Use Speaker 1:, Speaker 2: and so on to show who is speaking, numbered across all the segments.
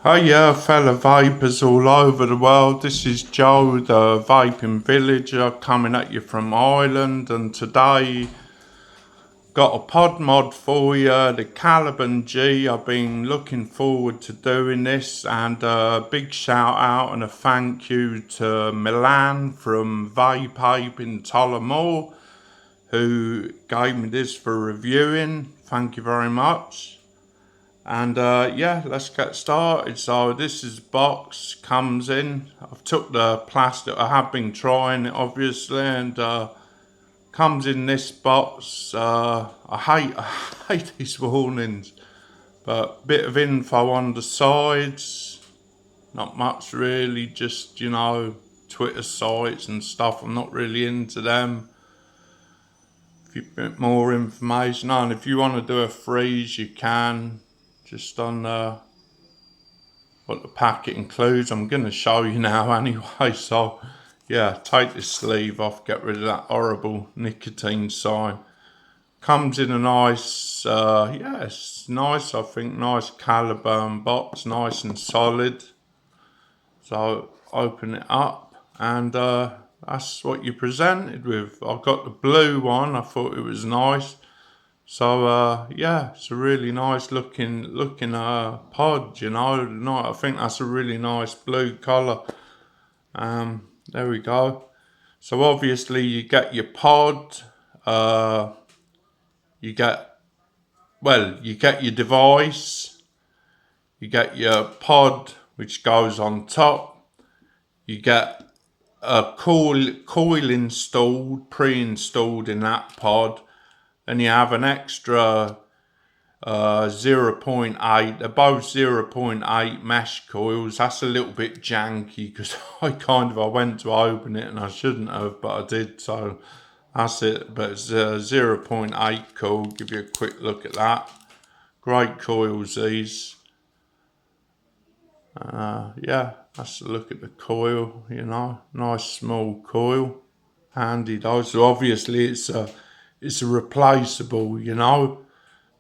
Speaker 1: Hiya, fellow vapers all over the world. This is Joe, the vaping villager, coming at you from Ireland. And today, got a pod mod for you, the Caliburn G. I've been looking forward to doing this, and a big shout out and a thank you to Milan from Vape in Tullamore, who gave me this for reviewing. Thank you very much. And yeah, let's get started. So this is the box, comes in. I've took the plastic, I have been trying it obviously, and comes in this box. I hate these warnings, but bit of info on the sides. Not much really, just Twitter sites and stuff. I'm not really into them. A few bit more information, and if you want to do a freeze, you can. Just on what the packet includes. I'm going to show you now anyway. So yeah, take this sleeve off, get rid of that horrible nicotine sign. Comes in a nice, yeah, it's nice, I think, nice Caliburn box, nice and solid. So open it up, and that's what you're presented with. I've got the blue one, I thought it was nice. So yeah, it's a really nice looking pod, I think that's a really nice blue colour. There we go. So obviously you get your pod, you get your device, you get your pod which goes on top, you get a coil installed, pre-installed in that pod, and you have an extra 0.8, they're both 0.8 mesh coils. That's a little bit janky because I went to open it and I shouldn't have, but I did, so that's it. But it's 0.8 coil. Give you a quick look at that. Great coils these. Yeah, that's a look at the coil, nice small coil. Handy though. So obviously it's a replaceable,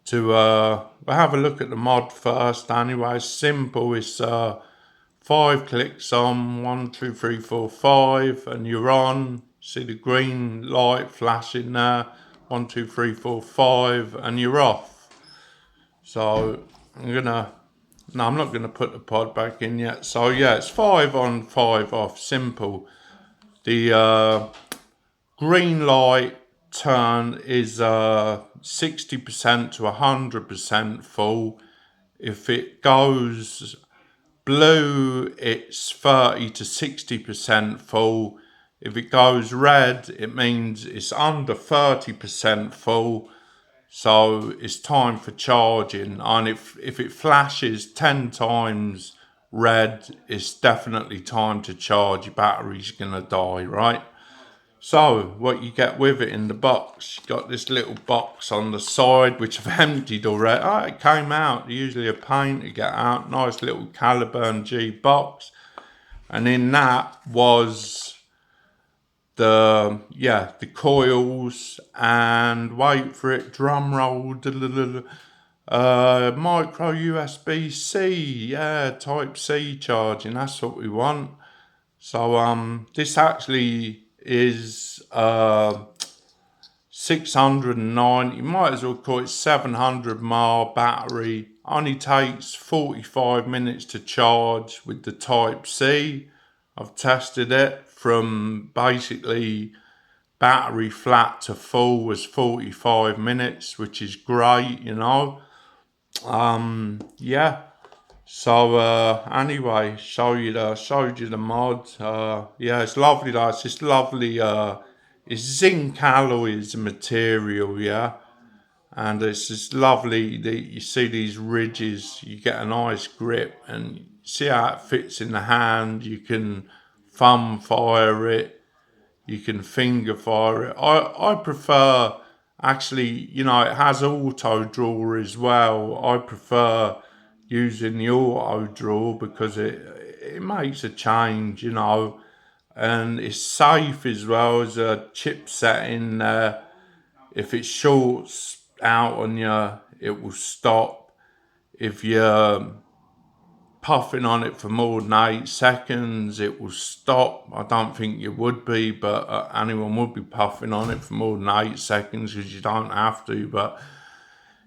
Speaker 1: to we'll have a look at the mod first anyway. It's simple. It's 5 clicks on, 1 2 3 4 5, and you're on. See the green light flashing there, 1 2 3 4 5, and you're off. So I'm not gonna put the pod back in yet. So yeah, it's 5 on, 5 off, simple. The green light turn is 60% to 100% full. If it goes blue, it's 30 to 60% full. If it goes red, it means it's under 30% full. So it's time for charging. And if it flashes 10 times red, it's definitely time to charge. Your battery's gonna die, right? So what you get with it in the box, you got this little box on the side which I've emptied already. Oh, it came out. Usually a pain to get out. Nice little Caliburn G box, and in that was the coils, and wait for it, drum roll, micro USB-C, yeah, Type C charging. That's what we want. So this actually is 690, you might as well call it 700 mAh battery. Only takes 45 minutes to charge with the Type C. I've tested it from basically battery flat to full was 45 minutes, which is great, yeah. So anyway, showed you the mod. Yeah, it's lovely though. It's just lovely. It's zinc alloy is the material, yeah, and it's just lovely. You see these ridges. You get a nice grip, and see how it fits in the hand. You can thumb fire it. You can finger fire it. I prefer, actually, it has auto draw as well. I prefer using the auto draw because it makes a change, and it's safe as well. As a chipset in there. If it shorts out on you, it will stop. If you puffing on it for more than 8 seconds, it will stop. I don't think you would be, but anyone would be puffing on it for more than 8 seconds because you don't have to, but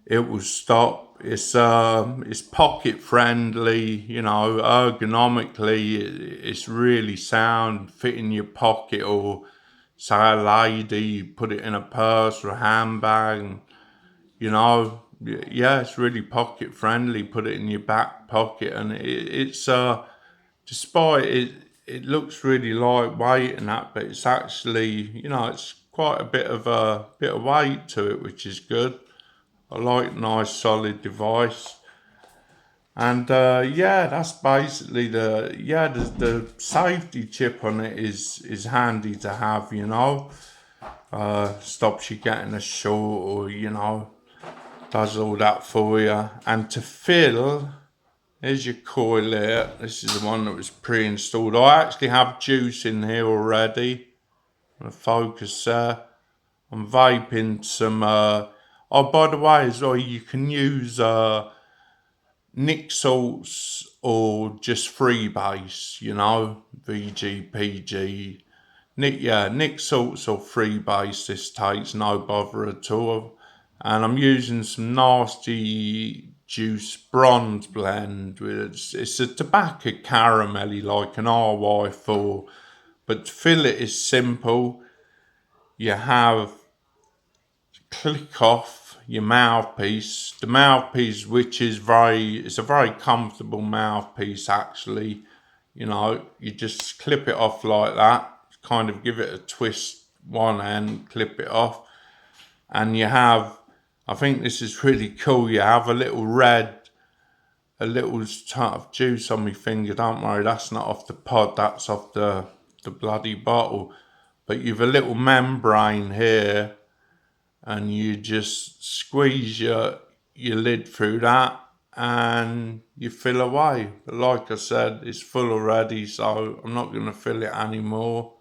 Speaker 1: it will stop. It's pocket friendly, you know, ergonomically, it's really sound, fit in your pocket, or say a lady, put it in a purse or a handbag, and, you know, yeah, it's really pocket friendly. Put it in your back pocket, and it's despite it looks really lightweight and that, but it's actually, you know, it's quite a bit of weight to it, which is good. I like nice solid device. And yeah, that's basically the safety chip on it is handy to have, you know. Stops you getting a short, or, you know, does all that for you. And to fill, here's your coil here. This is the one that was pre-installed. I actually have juice in here already. I'm gonna focus there. I'm vaping some. Oh, by the way, as well, you can use Nick salts or just freebase. You know, VG, PG. Nick salts or freebase. This takes no bother at all. And I'm using some nasty juice bronze blend. It's a tobacco caramelly, like an RY4, but to fill it is simple. You have click off your mouthpiece. The mouthpiece, which is it's a very comfortable mouthpiece actually. You know, you just clip it off like that, kind of give it a twist one end, clip it off, and you have, I think this is really cool, you have a little tart of juice on my finger. Don't worry, that's not off the pod, that's off the bloody bottle. But you've a little membrane here, and you just squeeze your lid through that, and you fill away. But like I said, it's full already, so I'm not going to fill it anymore.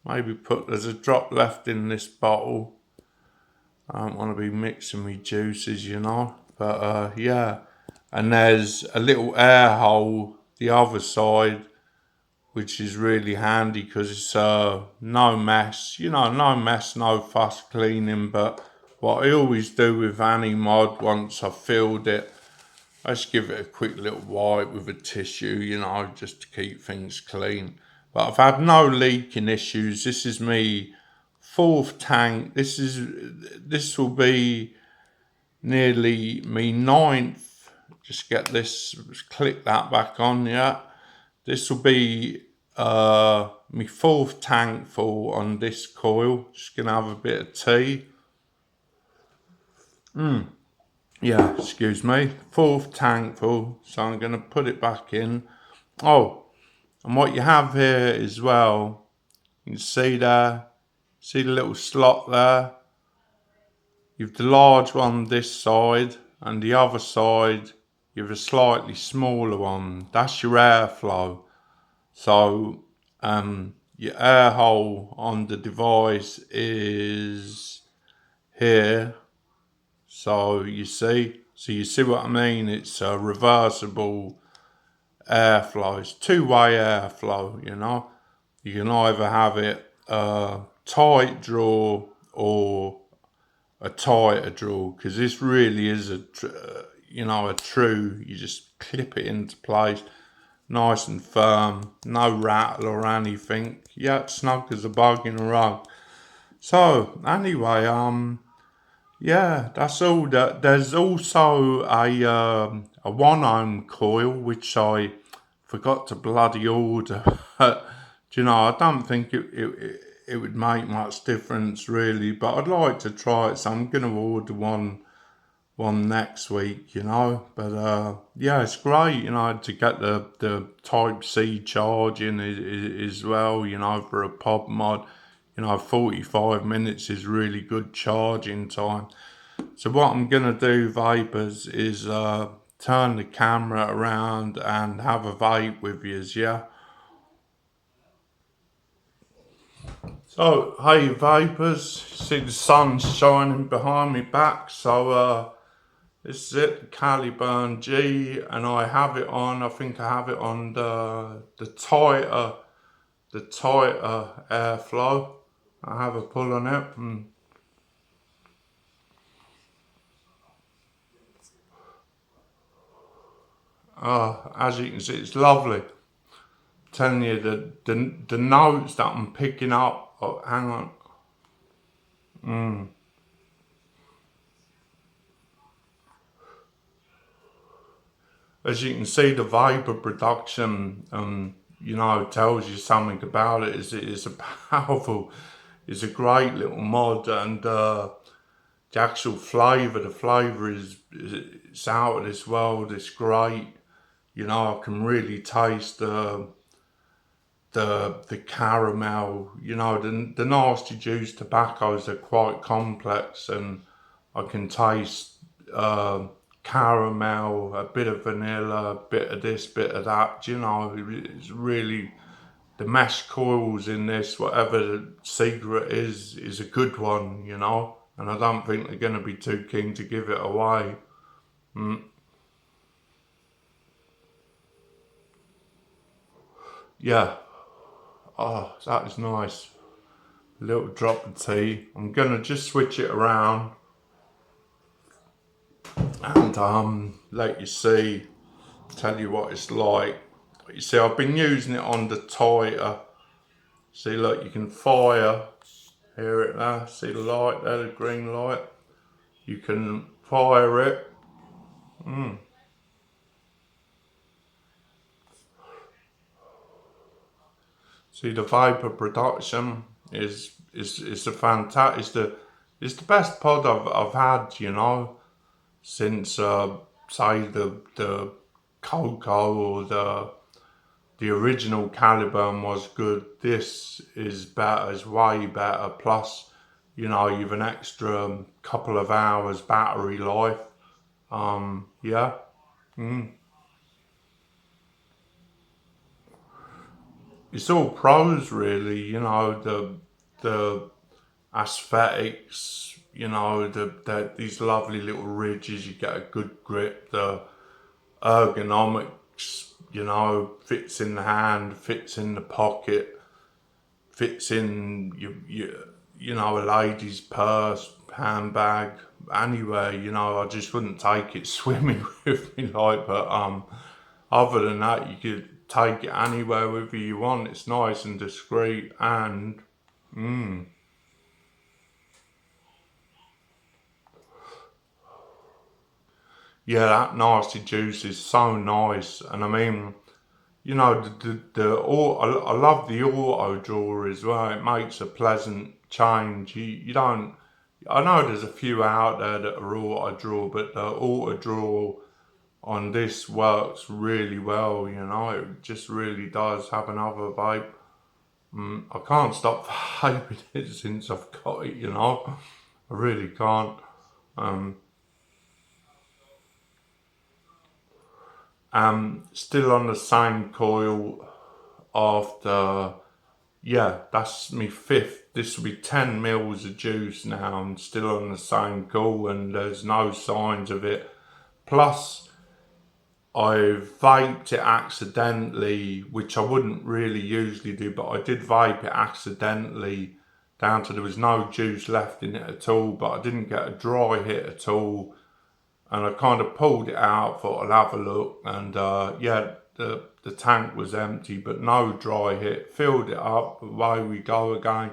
Speaker 1: Maybe there's a drop left in this bottle. I don't want to be mixing my juices, you know. But yeah, and there's a little air hole the other side, which is really handy because it's no mess, you know, no mess, no fuss cleaning. But what I always do with any mod, once I've filled it, I just give it a quick little wipe with a tissue, you know, just to keep things clean. But I've had no leaking issues. This is me 4th tank. This will be nearly me 9th. Just get this, click that back on, yeah. This will be my 4th tank full on this coil. Just gonna have a bit of tea. Yeah, excuse me. 4th tank full. So I'm gonna put it back in. Oh, and what you have here as well, you can see there, see the little slot there? You've the large one this side, and the other side, you've a slightly smaller one. That's your airflow. So your air hole on the device is here. So you see what I mean? It's a reversible airflow. It's two-way airflow, you know. You can either have it tight draw or a tighter draw, because this really is a true, you just clip it into place, nice and firm, no rattle or anything. Yeah, snug as a bug in a rug. So anyway, yeah, that's all. There's also a 1 ohm coil which I forgot to bloody order. Do you know, I don't think it would make much difference really, but I'd like to try it, so I'm gonna order one next week, you know. But yeah, it's great, you know, to get the Type C charging as well, you know, for a pod mod. You know, 45 minutes is really good charging time. So what I'm gonna do, Vapers, is turn the camera around and have a vape with yous, yeah. So hey Vapers, see the sun's shining behind me back, so This is it, the Caliburn G, and I have it on. I think I have it on the tighter airflow. I have a pull on it. As you can see, it's lovely. I'm telling you, the notes that I'm picking up. Oh, hang on. As you can see, the vapor production, tells you something about it. It's a powerful, it's a great little mod, and the actual flavour, the flavour is it's out of this world. It's great. I can really taste the caramel. The nasty juice tobaccos are quite complex, and I can taste caramel, a bit of vanilla, a bit of this, bit of that. It's really the mesh coils in this, whatever the secret is a good one. And I don't think they're going to be too keen to give it away. Yeah. Oh, that is nice. A little drop of tea. I'm gonna just switch it around and let you see, tell you what it's like. You see, I've been using it on the tighter. See, look, you can fire. Hear it there? See the light there, the green light? You can fire it. See, the vapor production is a fantastic. It's the best pod I've had. Since say the cocoa or the original Caliburn was good. This is better. It's way better. Plus, you've an extra couple of hours battery life. Yeah. It's all pros really. The aesthetics. These lovely little ridges. You get a good grip. The ergonomics. Fits in the hand, fits in the pocket, fits in a lady's purse, handbag, anywhere. I just wouldn't take it swimming with me, but other than that, you could take it anywhere with you want. It's nice and discreet, and yeah, that nasty juice is so nice. And I mean, I love the auto drawer as well. It makes a pleasant change. You don't. I know there's a few out there that are auto drawer, but the auto drawer on this works really well. It just really does. Have another vape. I can't stop vaping it since I've got it. I really can't. Still on the same coil after. Yeah, that's my fifth. This will be 10 mils of juice now. I'm still on the same coil and there's no signs of it. Plus, I vaped it accidentally, which I wouldn't really usually do, but I did vape it accidentally down to there was no juice left in it at all, but I didn't get a dry hit at all. And I kind of pulled it out, thought I'll have a look, and yeah, the tank was empty, but no dry hit. Filled it up, away we go again,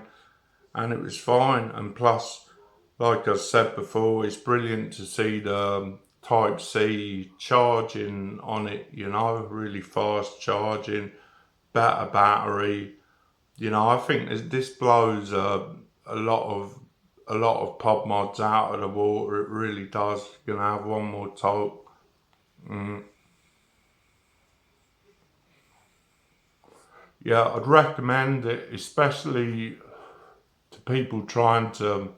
Speaker 1: and it was fine. And plus, like I said before, it's brilliant to see the Type C charging on it. Really fast charging, better battery. I think this blows a lot of pod mods out of the water. It really does. Gonna have one more talk. Yeah, I'd recommend it, especially to people trying to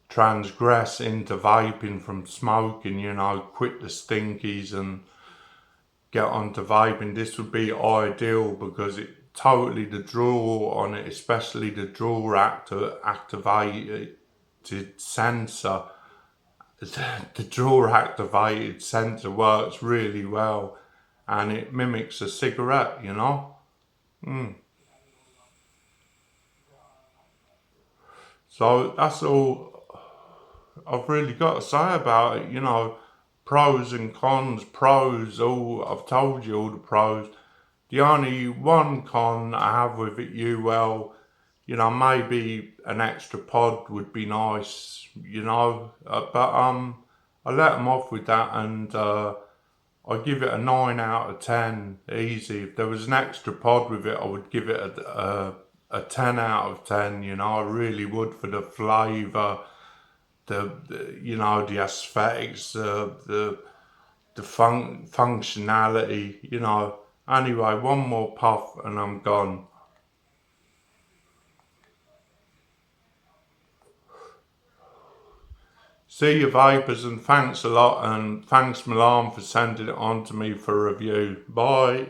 Speaker 1: transgress into vaping from smoking. Quit the stinkies and get onto vaping. This would be ideal because it totally the draw on it, especially the draw activated sensor the drawer activated sensor works really well, and it mimics a cigarette, you know. So that's all I've really got to say about it, you know. Pros and cons, pros, all I've told you all the pros. The only one con I have with it, you know, maybe an extra pod would be nice, you know. But I let them off with that, and I give it a 9 out of 10, easy. If there was an extra pod with it, I would give it a 10 out of 10, you know. I really would, for the flavour, the you know, the aesthetics, the functionality, you know. Anyway, one more puff and I'm gone. See you, Vapers, and thanks a lot, and thanks Milan for sending it on to me for review. Bye.